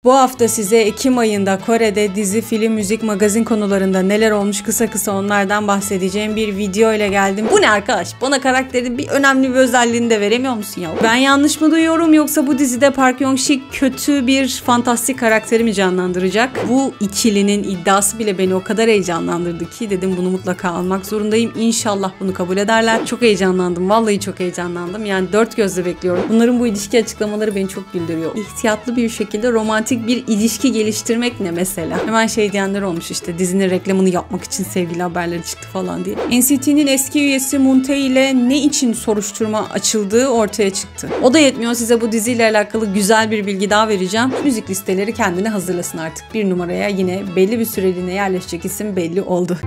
Bu hafta size Ekim ayında Kore'de dizi, film, müzik, magazin konularında neler olmuş kısa onlardan bahsedeceğim bir video ile geldim. Bu ne arkadaş? Bana karakterin bir önemli bir özelliğini de veremiyor musun ya? Ben yanlış mı duyuyorum yoksa bu dizide Park Yong-sik kötü bir fantastik karakteri mi canlandıracak? Bu ikilinin iddiası bile beni o kadar heyecanlandırdı ki dedim bunu mutlaka almak zorundayım. İnşallah bunu kabul ederler. Çok heyecanlandım. Vallahi çok heyecanlandım. Yani dört gözle bekliyorum. Bunların bu ilişki açıklamaları beni çok güldürüyor. İhtiyatlı bir şekilde romantik bir ilişki geliştirmek ne mesela? Hemen şey diyenler olmuş işte dizinin reklamını yapmak için sevgili haberleri çıktı falan diye. NCT'nin eski üyesi Moontae ile ne için soruşturma açıldığı ortaya çıktı. O da yetmiyor, size bu diziyle alakalı güzel bir bilgi daha vereceğim. Müzik listeleri kendini hazırlasın artık. Bir numaraya yine belli bir süreliğine yerleşecek isim belli oldu.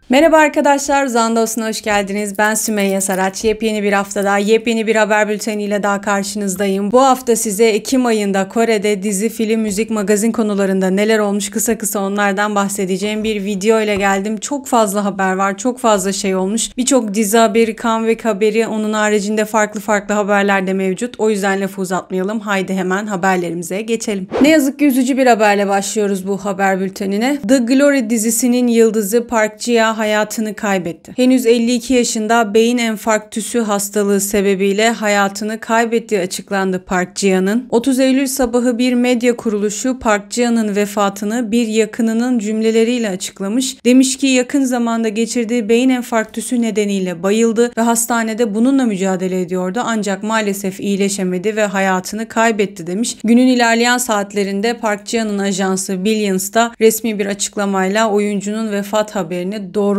Merhaba arkadaşlar, Zandos'una hoş geldiniz. Ben Sümeyye Saraç. Yepyeni bir haftada, yepyeni bir haber bülteniyle daha karşınızdayım. Bu hafta size Ekim ayında Kore'de dizi, film, müzik, magazin konularında neler olmuş kısa onlardan bahsedeceğim bir video ile geldim. Çok fazla haber var, çok fazla şey olmuş. Birçok dizi haberi, comeback haberi, onun haricinde farklı haberler de mevcut. O yüzden lafı uzatmayalım. Haydi hemen haberlerimize geçelim. Ne yazık ki üzücü bir haberle başlıyoruz bu haber bültenine. The Glory dizisinin yıldızı Park Ji-hye hayatını kaybetti. Henüz 52 yaşında beyin enfarktüsü hastalığı sebebiyle hayatını kaybettiği açıklandı Park Ji-hye'nin. 30 Eylül sabahı bir medya kuruluşu Park Ji-hye'nin vefatını bir yakınının cümleleriyle açıklamış. Demiş ki yakın zamanda geçirdiği beyin enfarktüsü nedeniyle bayıldı ve hastanede bununla mücadele ediyordu ancak maalesef iyileşemedi ve hayatını kaybetti demiş. Günün ilerleyen saatlerinde Park Ji-hye'nin ajansı Billions'da resmi bir açıklamayla oyuncunun vefat haberini doğrulamış.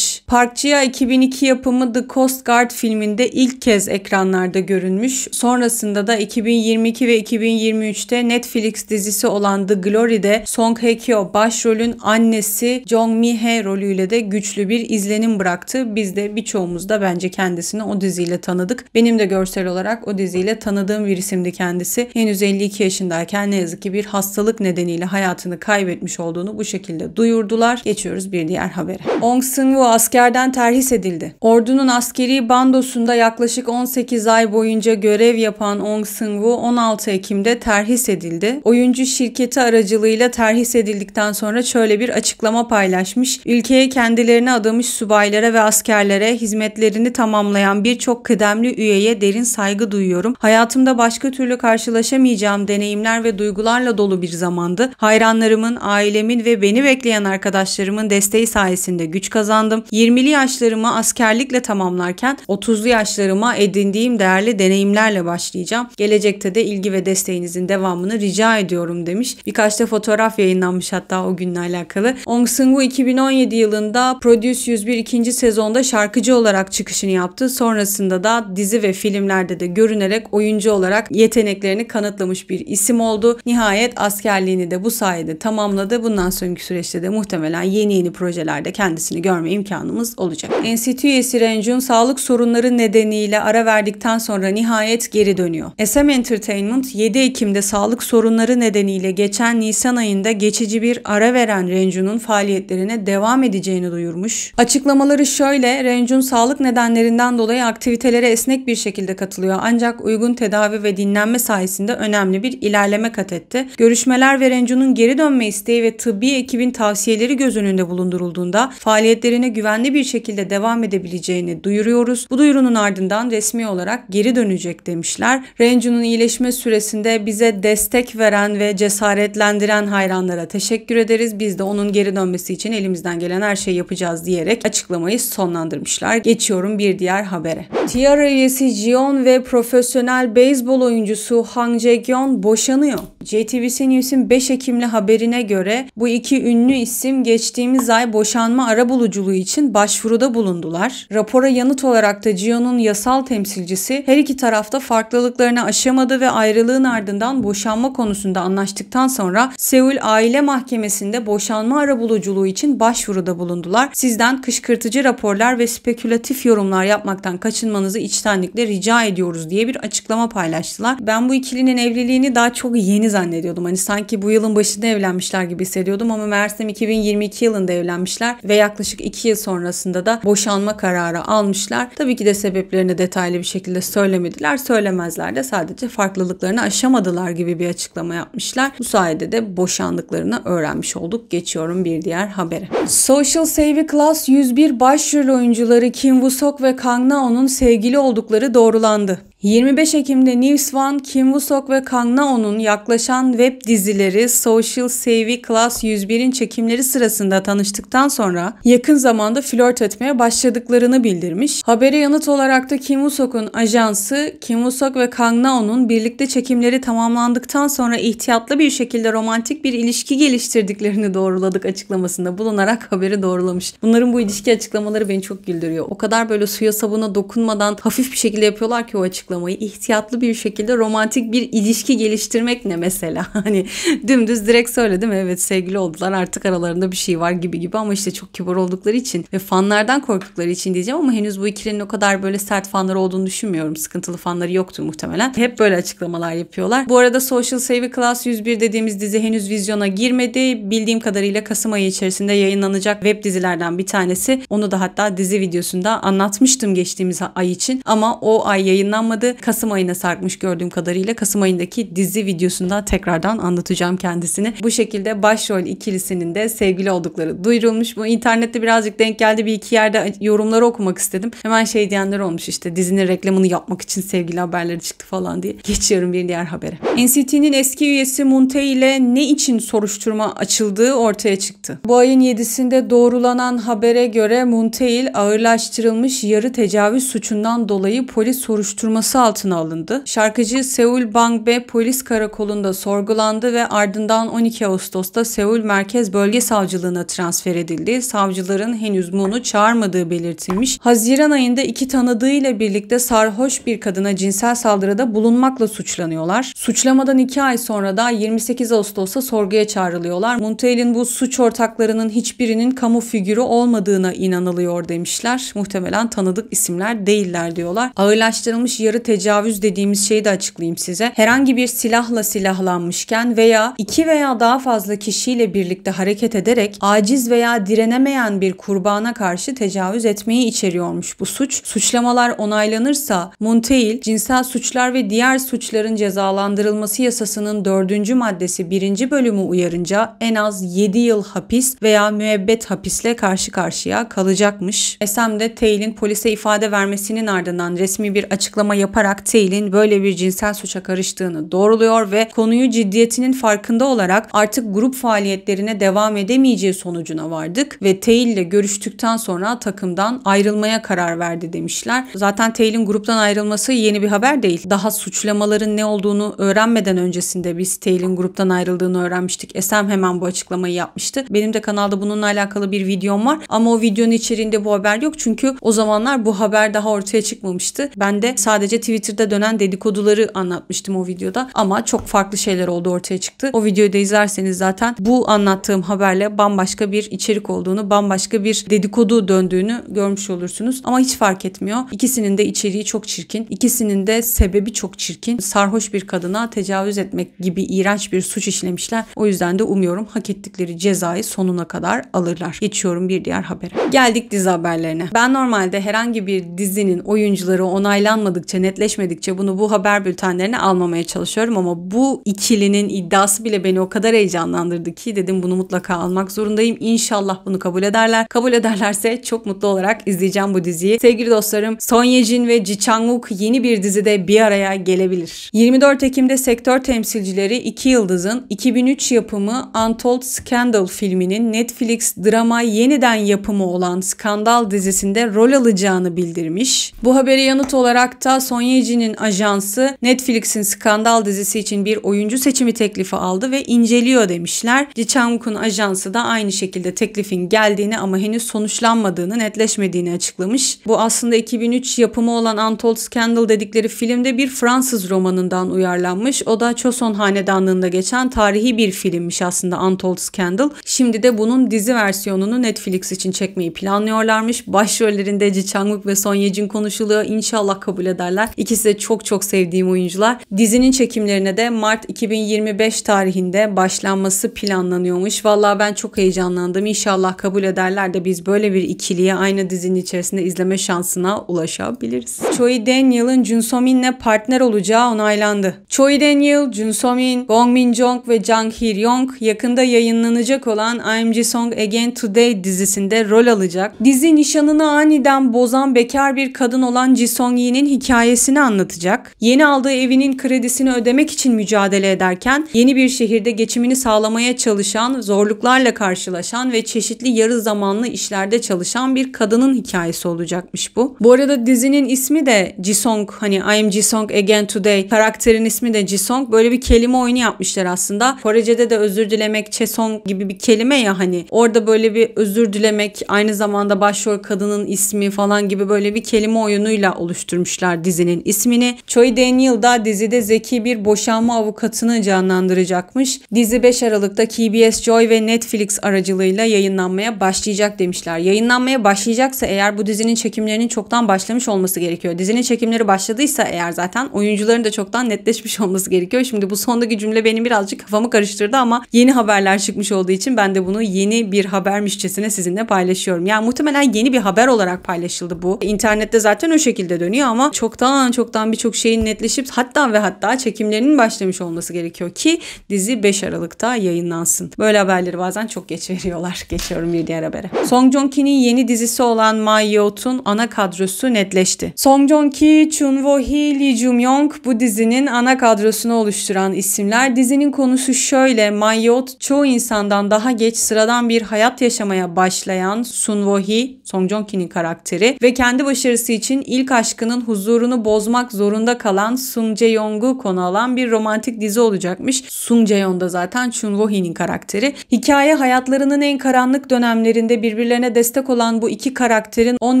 Park Ji-hye 2002 yapımı The Coast Guard filminde ilk kez ekranlarda görünmüş. Sonrasında da 2022 ve 2023'te Netflix dizisi olan The Glory'de Song Hye-kyo başrolün annesi Jong Mi-hae rolüyle de güçlü bir izlenim bıraktı. Biz de birçoğumuz da bence kendisini o diziyle tanıdık. Benim de görsel olarak o diziyle tanıdığım bir isimdi kendisi. Henüz 52 yaşındayken ne yazık ki bir hastalık nedeniyle hayatını kaybetmiş olduğunu bu şekilde duyurdular. Geçiyoruz bir diğer habere. Ong Seung-woo askerden terhis edildi. Ordunun askeri bandosunda yaklaşık 18 ay boyunca görev yapan Ong Seung-woo 16 Ekim'de terhis edildi. Oyuncu şirketi aracılığıyla terhis edildikten sonra şöyle bir açıklama paylaşmış. Ülkeye kendilerini adamış subaylara ve askerlere hizmetlerini tamamlayan birçok kıdemli üyeye derin saygı duyuyorum. Hayatımda başka türlü karşılaşamayacağım deneyimler ve duygularla dolu bir zamandı. Hayranlarımın, ailemin ve beni bekleyen arkadaşlarımın desteği sayesinde güç kazandım. 20'li yaşlarımı askerlikle tamamlarken 30'lu yaşlarıma edindiğim değerli deneyimlerle başlayacağım. Gelecekte de ilgi ve desteğinizin devamını rica ediyorum demiş. Birkaç da fotoğraf yayınlanmış hatta o günle alakalı. Ong Seung-woo 2017 yılında Produce 101 ikinci sezonda şarkıcı olarak çıkışını yaptı. Sonrasında da dizi ve filmlerde de görünerek oyuncu olarak yeteneklerini kanıtlamış bir isim oldu. Nihayet askerliğini de bu sayede tamamladı. Bundan sonraki süreçte de muhtemelen yeni projelerde kendisini görme imkanımız olacak. NCT üyesi Renjun sağlık sorunları nedeniyle ara verdikten sonra nihayet geri dönüyor. SM Entertainment 7 Ekim'de sağlık sorunları nedeniyle geçen Nisan ayında geçici bir ara veren Renjun'un faaliyetlerine devam edeceğini duyurmuş. Açıklamaları şöyle: Renjun sağlık nedenlerinden dolayı aktivitelere esnek bir şekilde katılıyor ancak uygun tedavi ve dinlenme sayesinde önemli bir ilerleme kat etti. Görüşmeler ve Renjun'un geri dönme isteği ve tıbbi ekibin tavsiyeleri göz önünde bulundurulduğunda faaliyetlerine güvenli bir şekilde devam edebileceğini duyuruyoruz. Bu duyurunun ardından resmi olarak geri dönecek demişler. Renjun'un iyileşme süresinde bize destek veren ve cesaretlendiren hayranlara teşekkür ederiz. Biz de onun geri dönmesi için elimizden gelen her şeyi yapacağız diyerek açıklamayı sonlandırmışlar. Geçiyorum bir diğer habere. T-ara üyesi Jiyeon ve profesyonel beyzbol oyuncusu Hang Jae-kyun boşanıyor. JTBC News'in 5 Ekim'li haberine göre bu iki ünlü isim geçtiğimiz ay boşanma arabulucu arabuluculuğu için başvuruda bulundular. Rapora yanıt olarak da Jihon'un yasal temsilcisi her iki tarafta farklılıklarını aşamadı ve ayrılığın ardından boşanma konusunda anlaştıktan sonra Seul Aile Mahkemesi'nde boşanma arabuluculuğu için başvuruda bulundular. Sizden kışkırtıcı raporlar ve spekülatif yorumlar yapmaktan kaçınmanızı içtenlikle rica ediyoruz diye bir açıklama paylaştılar. Ben bu ikilinin evliliğini daha çok yeni zannediyordum. Hani sanki bu yılın başında evlenmişler gibi hissediyordum ama meğersem 2022 yılında evlenmişler ve yaklaşık 2 yıl sonrasında da boşanma kararı almışlar. Tabii ki de sebeplerini detaylı bir şekilde söylemediler. Söylemezler de, sadece farklılıklarını aşamadılar gibi bir açıklama yapmışlar. Bu sayede de boşandıklarını öğrenmiş olduk. Geçiyorum bir diğer habere. Social Savvy Class 101 başrol oyuncuları Kim Woo-sok ve Kang Na-on'un sevgili oldukları doğrulandı. 25 Ekim'de News One, Kim Woo-sok ve Kang Na-on'un yaklaşan web dizileri Social Savvy Class 101'in çekimleri sırasında tanıştıktan sonra yakın zamanda flört etmeye başladıklarını bildirmiş. Habere yanıt olarak da Kim Woo-sok'un ajansı, Kim Woo-sok ve Kang Na-on'un birlikte çekimleri tamamlandıktan sonra ihtiyatlı bir şekilde romantik bir ilişki geliştirdiklerini doğruladık açıklamasında bulunarak haberi doğrulamış. Bunların bu ilişki açıklamaları beni çok güldürüyor. O kadar böyle suya sabuna dokunmadan hafif bir şekilde yapıyorlar ki o açıklamayı. İhtiyatlı bir şekilde romantik bir ilişki geliştirmek ne mesela? Hani dümdüz direkt söyledim, evet sevgili oldular, artık aralarında bir şey var gibi ama işte çok kibar oldukları için ve fanlardan korktukları için diyeceğim ama henüz bu ikilinin o kadar böyle sert fanları olduğunu düşünmüyorum. Sıkıntılı fanları yoktur muhtemelen. Hep böyle açıklamalar yapıyorlar. Bu arada Social Savvy Class 101 dediğimiz dizi henüz vizyona girmedi. Bildiğim kadarıyla Kasım ayı içerisinde yayınlanacak web dizilerden bir tanesi. Onu da hatta dizi videosunda anlatmıştım geçtiğimiz ay için ama o ay yayınlanmadı. Kasım ayına sarkmış gördüğüm kadarıyla. Kasım ayındaki dizi videosunda tekrardan anlatacağım kendisini. Bu şekilde başrol ikilisinin de sevgili oldukları duyurulmuş. Bu internette birazcık denk geldi. Bir iki yerde yorumları okumak istedim. Hemen şey diyenler olmuş, işte dizinin reklamını yapmak için sevgili haberleri çıktı falan diye. Geçiyorum bir diğer habere. NCT'nin eski üyesi Moontae ile ne için soruşturma açıldığı ortaya çıktı. Bu ayın 7'sinde doğrulanan habere göre Moontae ağırlaştırılmış yarı tecavüz suçundan dolayı polis soruşturması altına alındı. Şarkıcı Seul Bangbe Polis Karakolu'nda sorgulandı ve ardından 12 Ağustos'ta Seul Merkez Bölge Savcılığına transfer edildi. Savcıların henüz Moon'u çağırmadığı belirtilmiş. Haziran ayında iki tanıdığıyla birlikte sarhoş bir kadına cinsel saldırıda bulunmakla suçlanıyorlar. Suçlamadan 2 ay sonra da 28 Ağustos'ta sorguya çağrılıyorlar. Moontae'nin bu suç ortaklarının hiçbirinin kamu figürü olmadığına inanılıyor demişler. Muhtemelen tanıdık isimler değiller diyorlar. Ağırlaştırılmış yarı tecavüz dediğimiz şeyi de açıklayayım size. Herhangi bir silahla silahlanmışken veya 2 veya daha fazla kişiyle birlikte hareket ederek aciz veya direnemeyen bir kurbana karşı tecavüz etmeyi içeriyormuş bu suç. Suçlamalar onaylanırsa Moontae, cinsel suçlar ve diğer suçların cezalandırılması yasasının 4. maddesi 1. bölümü uyarınca en az 7 yıl hapis veya müebbet hapisle karşı karşıya kalacakmış. SM de Taeil'in polise ifade vermesinin ardından resmi bir açıklama yaparak Taeil'in böyle bir cinsel suça karıştığını doğruluyor ve konuyu ciddiyetinin farkında olarak artık grup faaliyetlerine devam edemeyeceği sonucuna vardık ve Taeil ile görüştükten sonra takımdan ayrılmaya karar verdi demişler. Zaten Taeil'in gruptan ayrılması yeni bir haber değil. Daha suçlamaların ne olduğunu öğrenmeden öncesinde biz Taeil'in gruptan ayrıldığını öğrenmiştik. SM hemen bu açıklamayı yapmıştı. Benim de kanalda bununla alakalı bir videom var ama o videonun içeriğinde bu haber yok çünkü o zamanlar bu haber daha ortaya çıkmamıştı. Ben de sadece Twitter'da dönen dedikoduları anlatmıştım o videoda ama çok farklı şeyler oldu, ortaya çıktı. O videoyu da izlerseniz zaten bu anlattığım haberle bambaşka bir içerik olduğunu, bambaşka bir dedikodu döndüğünü görmüş olursunuz. Ama hiç fark etmiyor. İkisinin de içeriği çok çirkin. İkisinin de sebebi çok çirkin. Sarhoş bir kadına tecavüz etmek gibi iğrenç bir suç işlemişler. O yüzden de umuyorum hak ettikleri cezayı sonuna kadar alırlar. Geçiyorum bir diğer habere. Geldik dizi haberlerine. Ben normalde herhangi bir dizinin oyuncuları onaylanmadıkça, netleşmedikçe bunu bu haber bültenlerine almamaya çalışıyorum ama bu ikilinin iddiası bile beni o kadar heyecanlandırdı ki dedim bunu mutlaka almak zorundayım. İnşallah bunu kabul ederler. Kabul ederlerse çok mutlu olarak izleyeceğim bu diziyi. Sevgili dostlarım, Son Ye-jin ve Ji Chang-wook yeni bir dizide bir araya gelebilir. 24 Ekim'de sektör temsilcileri iki yıldızın 2003 yapımı Untold Scandal filminin Netflix drama yeniden yapımı olan Skandal dizisinde rol alacağını bildirmiş. Bu habere yanıt olarak da Son Ye-jin'in ajansı Netflix'in Skandal dizisi için bir oyuncu seçimi teklifi aldı ve inceliyor demişler. Ji Chang-wook'un ajansı da aynı şekilde teklifin geldiğini ama henüz sonuçlanmadığını, netleşmediğini açıklamış. Bu aslında 2003 yapımı olan Untold Scandal dedikleri filmde bir Fransız romanından uyarlanmış. O da Choson Hanedanlığı'nda geçen tarihi bir filmmiş aslında Untold Scandal. Şimdi de bunun dizi versiyonunu Netflix için çekmeyi planlıyorlarmış. Başrollerinde Ji Chang-wook ve Son Ye-jin konuşuluyor. İnşallah kabul ederler. İkisi de çok çok sevdiğim oyuncular. Dizinin çekimlerine de Mart 2025 tarihinde başlanması planlanıyormuş. Vallahi ben çok heyecanlandım. İnşallah kabul ederler de biz böyle bir ikiliye aynı dizinin içerisinde izleme şansına ulaşabiliriz. Choi Daniel'ın Jun So-min'le partner olacağı onaylandı. Choi Daniel, Jun So-min, Gong Min-jong ve Jang Hee-ryong yakında yayınlanacak olan I'm Ji-sung Again Today dizisinde rol alacak. Dizi nişanını aniden bozan bekar bir kadın olan Ji Sung-yee'nin hikayesini anlatacak. Yeni aldığı evinin kredisini ödemek için mücadele ederken yeni bir şehirde geçimini sağlamaya çalışan, zorluklarla karşılaşan ve çeşitli yarı zamanlı işlerde çalışan bir kadının hikayesi olacakmış bu. Bu arada dizinin ismi de Ji-sung, hani I'm Ji-sung Again Today, karakterin ismi de Ji-sung. Böyle bir kelime oyunu yapmışlar aslında. Korece'de de özür dilemek Chaesong gibi bir kelime ya hani. Orada böyle bir özür dilemek, aynı zamanda başrol kadının ismi falan gibi böyle bir kelime oyunuyla oluşturmuşlar dizinin ismini. Choi Daniel da dizide zeki bir boşanma avukatını canlandıracakmış. Dizi 5 Aralık'ta KBS Joy ve Netflix aracılığıyla yayınlanmaya başlayacak demişler. Yayınlanmaya başlayacaksa eğer bu dizinin çekimlerinin çoktan başlamış olması gerekiyor. Dizinin çekimleri başladıysa eğer zaten oyuncuların da çoktan netleşmiş olması gerekiyor. Şimdi bu sondaki cümle benim birazcık kafamı karıştırdı ama yeni haberler çıkmış olduğu için ben de bunu yeni bir habermişçesine sizinle paylaşıyorum. Yani muhtemelen yeni bir haber olarak paylaşıldı bu. İnternette zaten o şekilde dönüyor ama çoktan birçok şeyin netleşip hatta çekimlerinin başlamış olması gerekiyor ki dizi 5 Aralık'ta yayınlansın. Böyle haberleri bazen çok geç veriyorlar. Geçiyorum bir diğer habere. Song Joong-ki'nin yeni dizisi olan My Yacht'un ana kadrosu netleşti. Song Joong-ki, Chun Woo-hee, Lee Jung-yong bu dizinin ana kadrosunu oluşturan isimler. Dizinin konusu şöyle: My Yacht çoğu insandan daha geç sıradan bir hayat yaşamaya başlayan Sun Woo-hee, Song Joong-ki'nin karakteri ve kendi başarısı için ilk aşkının huzurunu bozmak zorunda kalan Sung Jae-yong'u konu alan bir romantik dizi olacakmış. Sung Jae-yong da zaten Chun Woo-hee'nin karakteri. Hikaye hayatlarının en karanlık dönemlerinde birbirlerine destek olan bu iki karakterin 10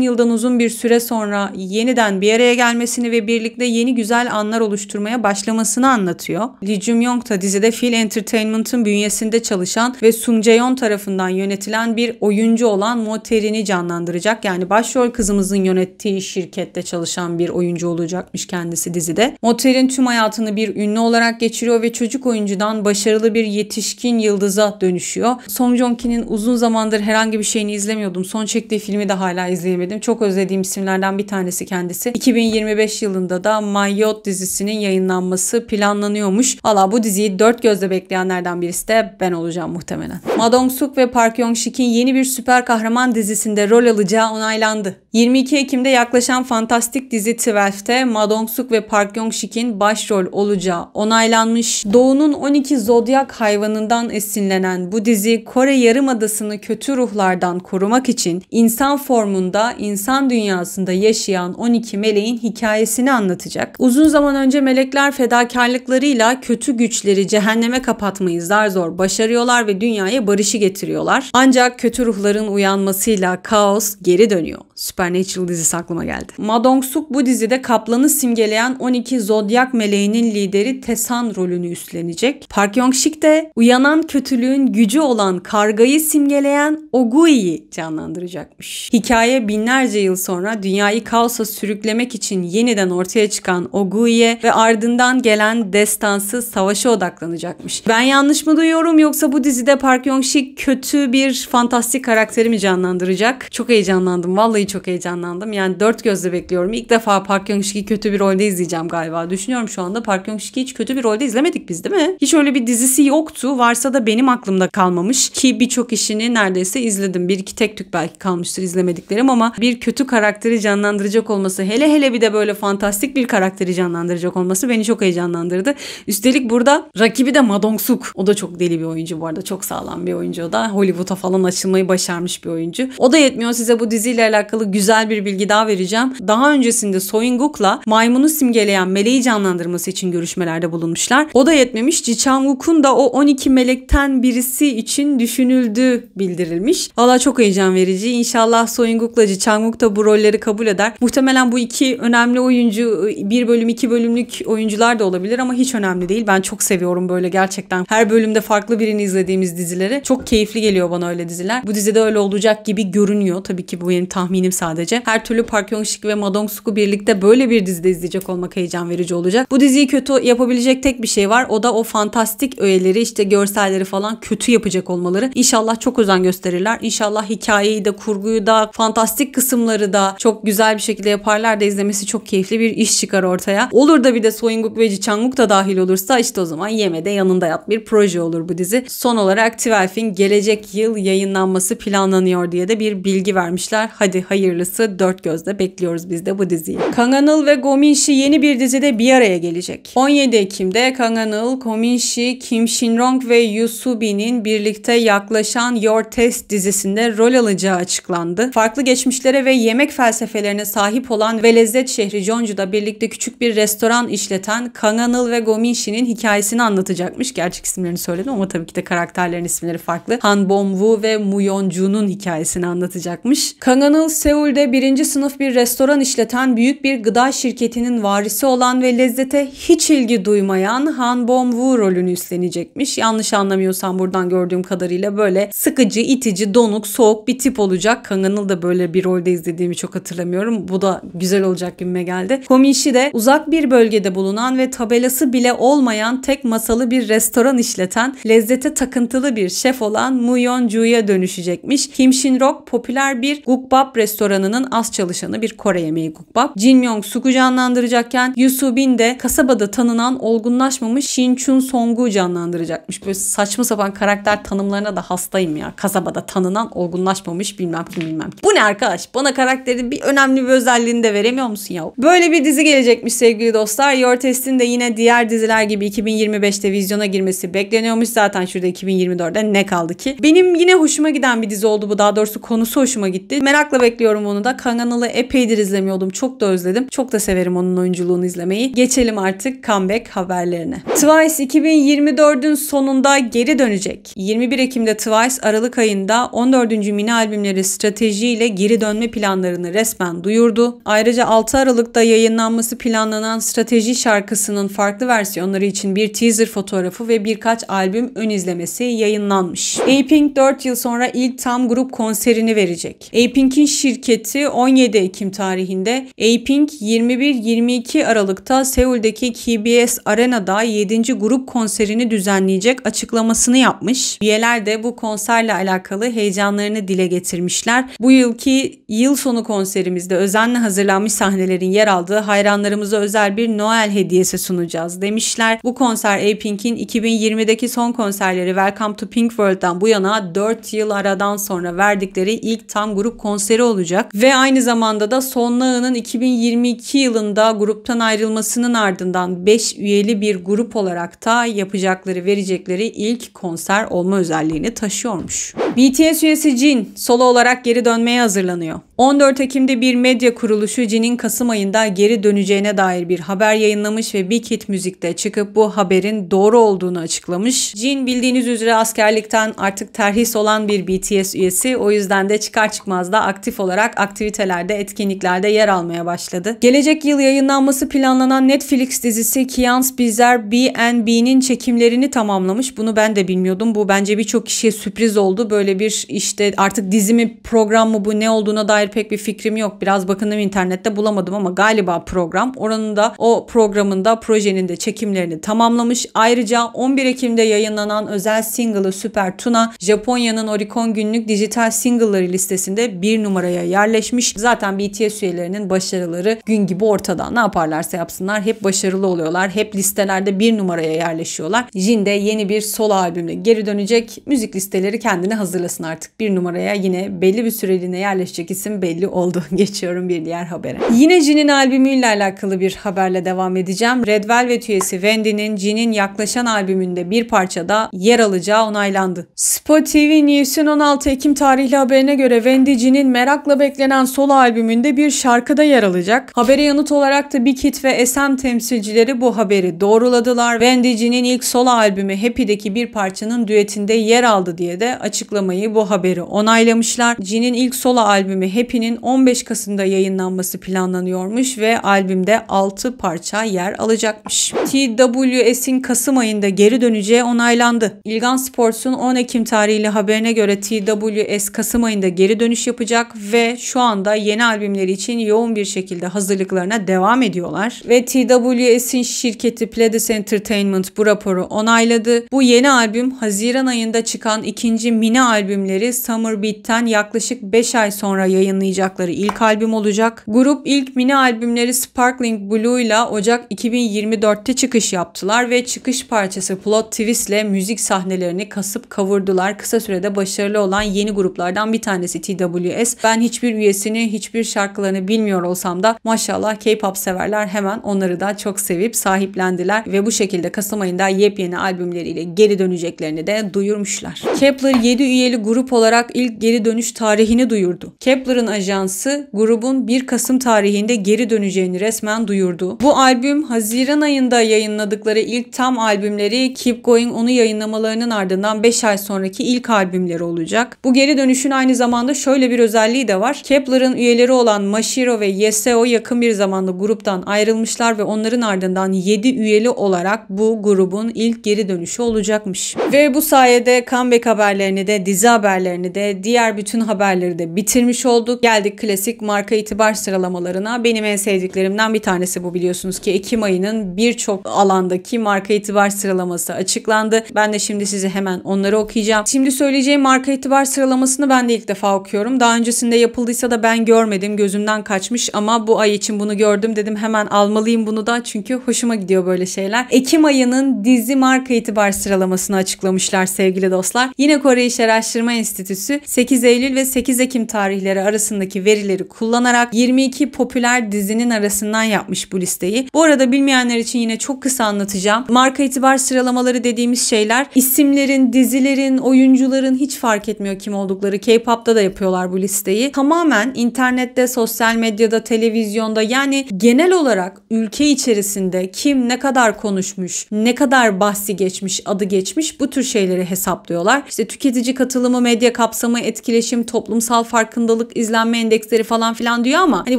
yıldan uzun bir süre sonra yeniden bir araya gelmesini ve birlikte yeni güzel anlar oluşturmaya başlamasını anlatıyor. Lee Jung-yong da dizide Phil Entertainment'ın bünyesinde çalışan ve Sung Jae-yong tarafından yönetilen bir oyuncu olan Mo Tae-rin'i canlandıracak. Yani başrol kızımızın yönettiği şirkette çalışan bir oyuncu olacakmış kendisi dizide. Mo Tae-rin tüm hayatını bir ünlü olarak geçiriyor ve çocuk oyuncudan başarılı bir yetişkin yıldıza dönüşüyor. Song Joong-ki'nin uzun zamandır herhangi bir şeyini izlemiyordum. Son çektiği filmi de hala izleyemedim. Çok özlediğim isimlerden bir tanesi kendisi. 2025 yılında da My Yacht dizisinin yayınlanması planlanıyormuş. Valla bu diziyi dört gözle bekleyenlerden birisi de ben olacağım muhtemelen. Ma Dong-suk ve Park Yong-sik'in yeni bir süper kahraman dizisinde rol alacağı onaylandı. 22 Ekim'de yaklaşan fantastik dizi 12'te Ma Dong-suk ve Park Yong-sik'in başrol olacağı onaylanmış. Doğu'nun 12 zodyak hayvanından esinlenen bu dizi Kore Yarımadası'nı kötü ruhlardan korumak için insan formunda, insan dünyasında yaşayan 12 meleğin hikayesini anlatacak. Uzun zaman önce melekler fedakarlıklarıyla kötü güçleri cehenneme kapatmayı zar zor başarıyorlar ve dünyaya barışı getiriyorlar. Ancak kötü ruhların uyanmasıyla kaos geri dönüyor. Supernatural dizisi aklıma geldi. Ma Dong-suk bu dizide kaplanı simgeleyen 12 zodyak meleğinin lideri Tesan rolünü üstlenecek. Park Yong-sik de uyanan kötülüğün gücü olan kargayı simgeleyen Ogui'yi canlandıracakmış. Hikaye binlerce yıl sonra dünyayı kaosa sürüklemek için yeniden ortaya çıkan Ogui'ye ve ardından gelen destansı savaşa odaklanacakmış. Ben yanlış mı duyuyorum yoksa bu dizide Park Yong-sik kötü bir fantastik karakteri mi canlandıracak? Çok heyecanlandım. Vallahi çok heyecanlandım. Yani dört gözle bekliyorum. İlk defa Park Yong-sik'i kötü bir rolde izleyeceğim galiba. Düşünüyorum şu anda Park Yong-sik'i hiç kötü bir rolde izlemedik biz değil mi? Hiç öyle bir dizisi yoktu. Varsa da benim aklımda kalmamış. Ki birçok işini neredeyse izledim. Bir iki tek tük belki kalmıştır izlemediklerim ama bir kötü karakteri canlandıracak olması, hele bir de böyle fantastik bir karakteri canlandıracak olması beni çok heyecanlandırdı. Üstelik burada rakibi de Ma Dong-suk. O da çok deli bir oyuncu bu arada. Çok sağlam bir oyuncu o da. Hollywood'a falan açılmayı başarmış bir oyuncu. O da yetmiyor, size bu diziyle alakalı güzel bir bilgi daha vereceğim. Daha öncesinde Soyunguk'la maymunu simgeleyen meleği canlandırması için görüşmelerde bulunmuşlar. O da yetmemiş. Ji Chang-wook'un da o 12 melekten birisi için düşünüldüğü bildirilmiş. Valla çok heyecan verici. İnşallah Soyunguk'la Ji Chang-wook da bu rolleri kabul eder. Muhtemelen bu iki önemli oyuncu 1 bölüm 2 bölümlük oyuncular da olabilir ama hiç önemli değil. Ben çok seviyorum böyle gerçekten. Her bölümde farklı birini izlediğimiz dizileri. Çok keyifli geliyor bana öyle diziler. Bu dizide öyle olacak gibi görünüyor. Tabii ki bu benim tahminim sadece. Her türlü Park Hyung-sik ve Ma Dong-suk'u birlikte böyle bir dizide izleyecek olmak heyecan verici olacak. Bu diziyi kötü yapabilecek tek bir şey var. O da o fantastik öğeleri, işte görselleri falan kötü yapacak olmaları. İnşallah çok özen gösterirler. İnşallah hikayeyi de, kurguyu da, fantastik kısımları da çok güzel bir şekilde yaparlar da izlemesi çok keyifli bir iş çıkar ortaya. Olur da bir de Soyunguk ve Ji Chang-wook da dahil olursa işte o zaman yemede yanında yat bir proje olur bu dizi. Son olarak 12'in gelecek yıl yayınlanması planlanıyor diye de bir bilgi vermişler. Hadi hayırlısı, dört gözle bekliyoruz biz de bu diziyi. Kang Han-il ve Go Min-si yeni bir dizide bir araya gelecek. 17 Ekim'de Kang Han-il, Go Min-si, Kim Shin-rong ve Yoo Soo-bin'in birlikte yaklaşan Your Taste dizisinde rol alacağı açıklandı. Farklı geçmişlere ve yemek felsefelerine sahip olan ve lezzet şehri Jeonju'da birlikte küçük bir restoran işleten Kang Han-il ve Go Min-si'nin hikayesini anlatacakmış. Gerçek isimlerini söyledim ama tabii ki de karakterlerin isimleri farklı. Han Bom-woo ve Mu Yeon-ju'nun hikayesini anlatacakmış. Kang Han-il, Seul'de 1. sınıf bir restoran işleten büyük bir gıda şirketinin varisi olan ve lezzete hiç ilgi duymayan Han Bom-woo rolünü üstlenecekmiş. Yanlış anlamıyorsam buradan gördüğüm kadarıyla böyle sıkıcı, itici, donuk, soğuk bir tip olacak. Kang Han-il de böyle bir rolde izlediğimi çok hatırlamıyorum. Bu da güzel olacak gibime geldi. Go Min-si de uzak bir bölgede bulunan ve tabelası bile olmayan tek masalı bir restoran işleten, lezzete takıntılı bir şef olan Mu Yeon-ju'ya dönüşecekmiş. Kim Shin-rong popüler bir gukbap restoranının az çalışanı, bir Kore yemeği gukbap. Jin Myung-suk'u canlandıracakken Yoo Soo-bin de kasabada tanınan olgunlaşmamış Shin Chun-song'u canlandıracakmış. Böyle saçma sapan karakter tanımlarına da hastayım ya. Kasabada tanınan olgunlaşmamış bilmem kim bilmem kim. Bu ne arkadaş? Bana karakterin bir önemli bir özelliğini de veremiyor musun ya? Böyle bir dizi gelecekmiş sevgili dostlar. Your Taste'in de yine diğer diziler gibi 2025'te vizyona girmesi bekleniyormuş. Zaten şurada 2024'de ne kaldı ki? Benim yine hoşuma giden bir dizi oldu bu. Daha doğrusu konusu hoşuma gitti. Merakla bekliyorum onu da. Kang Han-il'i epeydir izlemiyordum. Çok da özledim. Çok da severim onun oyunculuğunu izlemeyi. Geçelim artık comeback haberlerine. Twice 2024'ün sonunda geri dönecek. 21 Ekim'de Twice Aralık ayında 14. mini albümleri Stratejiyle geri dönme planlarını resmen duyurdu. Ayrıca 6 Aralık'ta yayınlanması planlanan Strateji şarkısının farklı versiyonları için bir teaser fotoğrafı ve birkaç albüm ön izlemesi yayınlanmış. A-Pink 4 yıl sonra ilk tam grup konserini verecek. A-Pink'in şirketi 17 Ekim tarihinde A-Pink 21-22 Aralık'ta Seul'deki KBS Arena'da 7. grup konserini düzenleyecek açıklamasını yapmış. Üyeler de bu konserle alakalı heyecanlarını dile getirmişler. Bu yılki yıl sonu konserimizde özenle hazırlanmış sahnelerin yer aldığı hayranlarımıza özel bir Noel hediyesi sunacağız demişler. Bu konser A-Pink'in 2020'deki son konserleri Welcome to Pink World'dan bu yana 4 yıl aradan sonra verdikleri ilk tam grup konseri olacak ve aynı zamanda da Son Na'nın 2022 yılında gruptan ayrılmasının ardından 5 üyeli bir grup olarak da yapacakları, verecekleri ilk konser olma özelliğini taşıyormuş. BTS üyesi Jin solo olarak geri dönmeye hazırlanıyor. 14 Ekim'de bir medya kuruluşu Jin'in Kasım ayında geri döneceğine dair bir haber yayınlamış ve Big Hit Müzik'te çıkıp bu haberin doğru olduğunu açıklamış. Jin bildiğiniz üzere askerlikten artık terhis olan bir BTS üyesi. O yüzden de çıkar çıkmaz da aktif olarak aktivitelerde, etkinliklerde yer almaya başladı. Gelecek yıl yayınlanması planlanan Netflix dizisi Kians Bizarre B&B'nin çekimlerini tamamlamış. Bunu ben de bilmiyordum. Bu bence birçok kişiye sürpriz oldu. Böyle bir işte artık dizi mi, program mı, bu ne olduğuna dair pek bir fikrim yok. Biraz bakındım internette, bulamadım ama galiba program. Oranın da o programında projenin de çekimlerini tamamlamış. Ayrıca 11 Ekim'de yayınlanan özel single'ı Super Tuna Japonya'nın Oricon günlük dijital single'ları listesinde 1 numaraya yerleşmiş. Zaten BTS üyelerinin başarıları gün gibi ortada. Ne yaparlarsa yapsınlar hep başarılı oluyorlar. Hep listelerde 1 numaraya yerleşiyorlar. Jin de yeni bir solo albümle geri dönecek. Müzik listeleri kendini hazırlıyor hazırlasın artık. Bir numaraya yine belli bir süreliğine yerleşecek isim belli oldu. Geçiyorum bir diğer habere. Yine Jin'in albümüyle alakalı bir haberle devam edeceğim. Red Velvet üyesi Wendy'nin Jin'in Yaklaşan albümünde bir parçada yer alacağı onaylandı. Spot TV News'un 16 Ekim tarihli haberine göre Wendy Jin'in merakla beklenen solo albümünde bir şarkıda yer alacak. Habere yanıt olarak da Big Hit ve SM temsilcileri bu haberi doğruladılar. Wendy Jin'in ilk solo albümü Happy'deki bir parçanın düetinde yer aldı diye de açıklamayı, bu haberi onaylamışlar. Jin'in ilk solo albümü Happy'nin 15 Kasım'da yayınlanması planlanıyormuş ve albümde 6 parça yer alacakmış. TWS'in Kasım ayında geri döneceği onaylandı. İlgan Sports'un 10 Ekim tarihli haberine göre TWS Kasım ayında geri dönüş yapacak ve şu anda yeni albümleri için yoğun bir şekilde hazırlıklarına devam ediyorlar. Ve TWS'in şirketi Pledis Entertainment bu raporu onayladı. Bu yeni albüm Haziran ayında çıkan ikinci mini albümleri Summer Beat'ten yaklaşık 5 ay sonra yayınlayacakları ilk albüm olacak. Grup ilk mini albümleri Sparkling Blue ile Ocak 2024'te çıkış yaptılar ve çıkış parçası Plot Twist ile müzik sahnelerini kasıp kavurdular. Kısa sürede başarılı olan yeni gruplardan bir tanesi TWS. Ben hiçbir üyesini, hiçbir şarkılarını bilmiyor olsam da maşallah K-pop severler hemen onları da çok sevip sahiplendiler ve bu şekilde Kasım ayında yepyeni albümleriyle geri döneceklerini de duyurmuşlar. Kepler 7 üyeli grup olarak ilk geri dönüş tarihini duyurdu. Kepler'ın ajansı grubun 1 Kasım tarihinde geri döneceğini resmen duyurdu. Bu albüm Haziran ayında yayınladıkları ilk tam albümleri Keep Going, onu yayınlamalarının ardından 5 ay sonraki ilk albümleri olacak. Bu geri dönüşün aynı zamanda şöyle bir özelliği de var. Kepler'ın üyeleri olan Mashiro ve Yeseo yakın bir zamanda gruptan ayrılmışlar ve onların ardından 7 üyeli olarak bu grubun ilk geri dönüşü olacakmış. Ve bu sayede comeback haberlerini de, dizi haberlerini de, diğer bütün haberleri de bitirmiş olduk. Geldik klasik marka itibar sıralamalarına. Benim en sevdiklerimden bir tanesi bu, biliyorsunuz ki Ekim ayının birçok alandaki marka itibar sıralaması açıklandı. Ben de şimdi size hemen onları okuyacağım. Şimdi söyleyeceğim marka itibar sıralamasını ben de ilk defa okuyorum. Daha öncesinde yapıldıysa da ben görmedim. Gözümden kaçmış ama bu ay için bunu gördüm. Dedim hemen almalıyım bunu da, çünkü hoşuma gidiyor böyle şeyler. Ekim ayının dizi marka itibar sıralamasını açıklamışlar sevgili dostlar. Yine Kore İş Araştırma Enstitüsü 8 Eylül ve 8 Ekim tarihleri arasındaki verileri kullanarak 22 popüler dizinin arasından yapmış bu listeyi. Bu arada bilmeyenler için yine çok kısa anlatacağım. Marka itibar sıralamaları dediğimiz şeyler isimlerin, dizilerin, oyuncuların hiç fark etmiyor kim oldukları. K-pop'ta da yapıyorlar bu listeyi. Tamamen internette, sosyal medyada, televizyonda, yani genel olarak ülke içerisinde kim ne kadar konuşmuş, ne kadar bahsi geçmiş, adı geçmiş, bu tür şeyleri hesaplıyorlar. İşte tüketici katılımı, medya kapsamı, etkileşim, toplumsal farkındalık, izlenme endeksleri falan filan diyor ama hani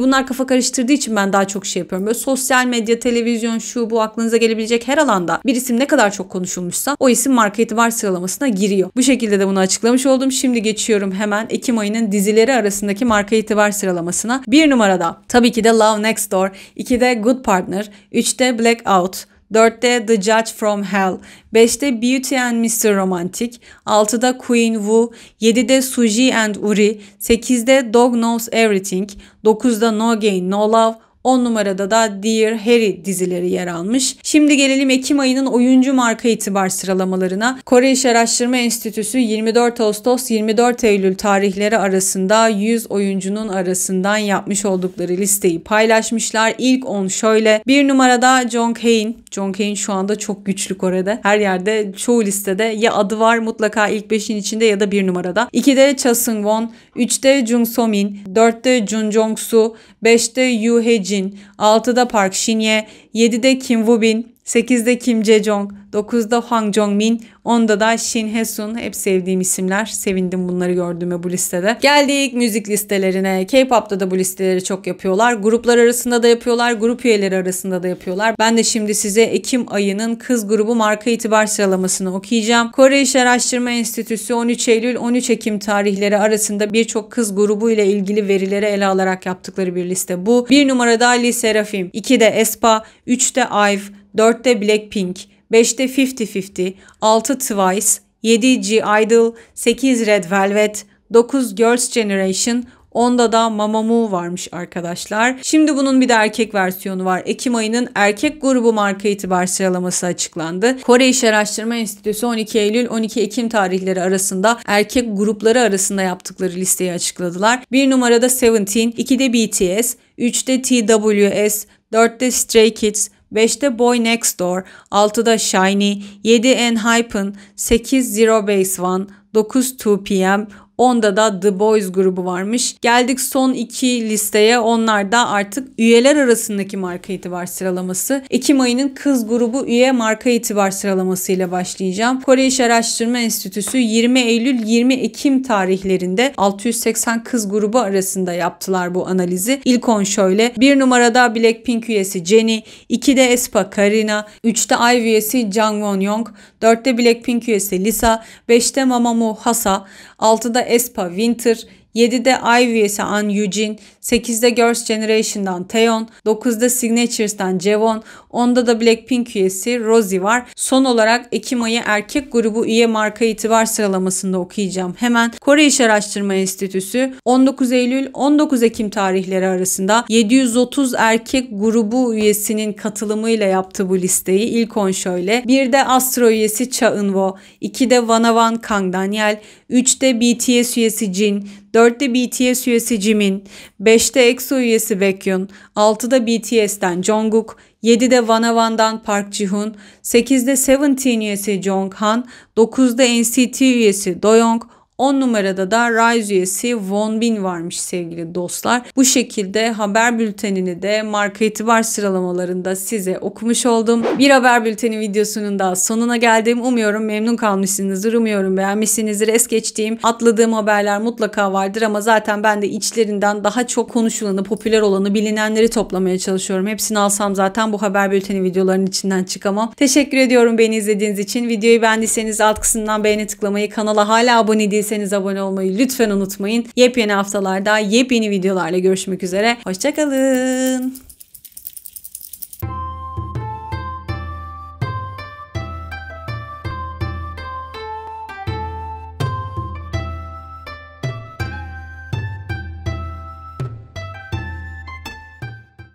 bunlar kafa karıştırdığı için ben daha çok şey yapıyorum. Böyle sosyal medya, televizyon, şu bu, aklınıza gelebilecek her alanda bir isim ne kadar çok konuşulmuşsa o isim marka itibar sıralamasına giriyor. Bu şekilde de bunu açıklamış oldum. Şimdi geçiyorum hemen Ekim ayının dizileri arasındaki marka itibar sıralamasına. 1 numarada tabii ki de Love Next Door, 2'de Good Partner, 3'te Blackout, 4'te The Judge from Hell, 5'te Beauty and Mr. Romantic, 6'da Queen Wu, 7'de Suji and Uri, 8'de Dog Knows Everything, 9'da No Gain No Love, 10 numarada da Dear Harry dizileri yer almış. Şimdi gelelim Ekim ayının oyuncu marka itibar sıralamalarına. Kore İş Araştırma Enstitüsü 24 Ağustos 24 Eylül tarihleri arasında 100 oyuncunun arasından yapmış oldukları listeyi paylaşmışlar. İlk 10 şöyle. 1 numarada Jong Hae-in. Jong Hae-in şu anda çok güçlü Kore'de. Her yerde, çoğu listede ya adı var mutlaka ilk 5'in içinde ya da 1 numarada. 2'de Cha Seung-won, 3'te Jung So-min, 4'te Jun Jong-soo, 5'te Yoo Hae-jin, 6'da Park Shin-ye, 7'de Kim Woo-bin, 8'de Kim Je-jong, 9'da Hwang Jong-min, 10'da da Shin Hae-sun. Hep sevdiğim isimler. Sevindim bunları gördüğüme bu listede. Geldik müzik listelerine. K-pop'ta da bu listeleri çok yapıyorlar. Gruplar arasında da yapıyorlar. Grup üyeleri arasında da yapıyorlar. Ben de şimdi size Ekim ayının kız grubu marka itibar sıralamasını okuyacağım. Kore İş Araştırma Enstitüsü 13 Eylül 13 Ekim tarihleri arasında birçok kız grubu ile ilgili verileri ele alarak yaptıkları bir liste bu. 1 numarada Lee Seraphim, 2'de aespa, 3'te IVE, 4'te Blackpink, 5'te 50-50, 6 Twice, 7 G-Idol, 8 Red Velvet, 9 Girls' Generation, Onda da Mamamoo varmış arkadaşlar. Şimdi bunun bir de erkek versiyonu var. Ekim ayının erkek grubu marka itibar sıralaması açıklandı. Kore İş Araştırma Enstitüsü 12 Eylül 12 Ekim tarihleri arasında erkek grupları arasında yaptıkları listeyi açıkladılar. 1 numarada Seventeen, 2'de BTS, 3'te TWS, 4'te Stray Kids, 5'te Boy Next Door, 6'da SHINee, 7 ENHYPEN, 8 Zero Base One, 9 2PM, 10'da da The Boys grubu varmış. Geldik son 2 listeye. Onlar da artık üyeler arasındaki marka itibar sıralaması. Ekim ayının kız grubu üye marka itibar sıralaması ile başlayacağım. Kore İş Araştırma Enstitüsü 20 Eylül 20 Ekim tarihlerinde 680 kız grubu arasında yaptılar bu analizi. İlk 10 şöyle. 1 numarada Blackpink üyesi Jennie, 2'de aespa Karina, 3'te IVE üyesi Jang Won-young, 4'te Blackpink üyesi Lisa, 5'te Mamamoo Hasa, 6'da aespa Winter, 7'de IVE üyesi An Yujin, 8'de Girls' Generation'dan Taeyeon, 9'da Signatures'tan Jewon, 10'da da Blackpink üyesi Rosie var. Son olarak Ekim ayı erkek grubu üye marka itibar sıralamasında okuyacağım. Hemen Kore İş Araştırma Enstitüsü 19 Eylül 19 Ekim tarihleri arasında 730 erkek grubu üyesinin katılımıyla yaptı bu listeyi. İlk 10 şöyle. 1'de Astro üyesi Cha Eun-woo, 2'de Wanawan Kang Daniel, 3'te BTS üyesi Jin, 4'te BTS üyesi Jimin, 5'te EXO üyesi Baekhyun, 6'da BTS'ten Jungkook, 7'de Wanawan'dan Park Ji-hoon, 8'de Seventeen üyesi Jonghan, 9'da NCT üyesi Doyoung, 10 numarada da Rise üyesi Wonbin varmış sevgili dostlar. Bu şekilde haber bültenini de marka itibar sıralamalarında size okumuş oldum. Bir haber bülteni videosunun da sonuna geldim. Umuyorum memnun kalmışsınızdır. Umuyorum beğenmişsinizdir. Es geçtiğim, atladığım haberler mutlaka vardır ama zaten ben de içlerinden daha çok konuşulanı, popüler olanı, bilinenleri toplamaya çalışıyorum. Hepsini alsam zaten bu haber bülteni videolarının içinden çıkamam. Teşekkür ediyorum beni izlediğiniz için. Videoyu beğendiyseniz alt kısımdan beğeni tıklamayı, kanala hala abone değilseniz abone olmayı lütfen unutmayın. Yepyeni haftalarda yepyeni videolarla görüşmek üzere. Hoşça kalın.